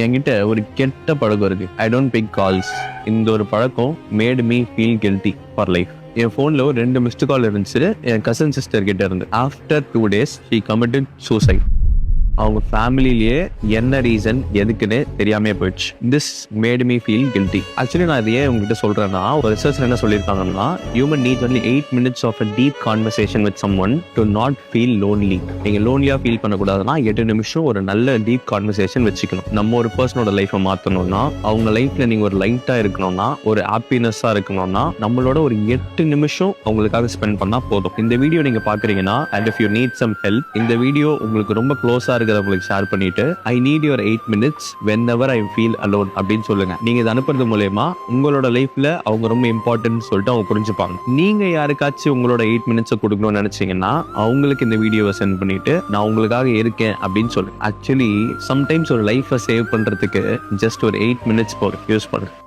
என்கிட்ட ஒரு கெட்ட பழக்கம் இருக்கு. I don't pick calls. இந்த ஒரு பழக்கம் made me feel guilty for life. என் ஃபோனில் 2 மிஸ்டு கால் இருந்துச்சு என் கசின் சிஸ்டர் கிட்ட இருந்து. After 2 days she committed suicide. அவங்க ஃபேமிலிலேயே என்ன ரீசன் எதுக்குன்னு தெரியாமே போயிடுச்சு. This made me feel guilty. Actually நான் இதையே உங்ககிட்ட சொல்றேன்னா, ஒரு ரிசர்ச்ல என்ன சொல்லியிருக்காங்கன்னா, human needs only 8 minutes of a deep conversation with someone to not feel lonely. நீங்க லோன்லியா ஃபீல் பண்ணக்கூடாதுன்னா 8 நிமிஷம் ஒரு நல்ல டீப் கான்வர்சேஷன் வச்சுக்கணும். நம்ம ஒரு பர்சனோட லைஃபை மாற்றணும்னா, அவங்க லைஃப்ல நீங்க ஒரு லைட்டா இருக்கணும்னா, ஒரு ஹாப்பினஸா இருக்கணும்னா, நம்மளோட ஒரு 8 நிமிஷம் அவங்களுக்காக ஸ்பெண்ட் பண்ணா போதும். இந்த வீடியோ நீங்க பாக்குறீங்கன்னா, and if you need some help, இந்த வீடியோ உங்களுக்கு ரொம்ப க்ளோஸா இருக்கிறவங்களுக்கு ஷேர் பண்ணிட்டு, I need your 8 minutes whenever I feel alone அப்படின்னு சொல்லுங்க. நீங்க இதை அனுப்புறது மூலமா உங்களோட லைஃப்ல அவங்க ரொம்ப இம்பார்ட்டன்ட் சொல்லிட்டு அவங்க புரிஞ்சுப்பாங்க. நீங்க யாருக்காச்சும் உங்களோட 8 minutes கொடுக்கணும்னு நினைச்சீங்கன்னா, அவங்களுக்கு இந்த வீடியோவை சென்ட் பண்ணிட்டு, நான் உங்களுக்காக இருக்கேன் அப்படின்னு சொல்லுங்க. ஆக்சுவலி சம்டைம்ஸ் ஒரு லைஃபை சேவ் பண்றதுக்கு ஜஸ்ட் ஒரு 8 minutes போதும். யூஸ் பண்ணுங்க.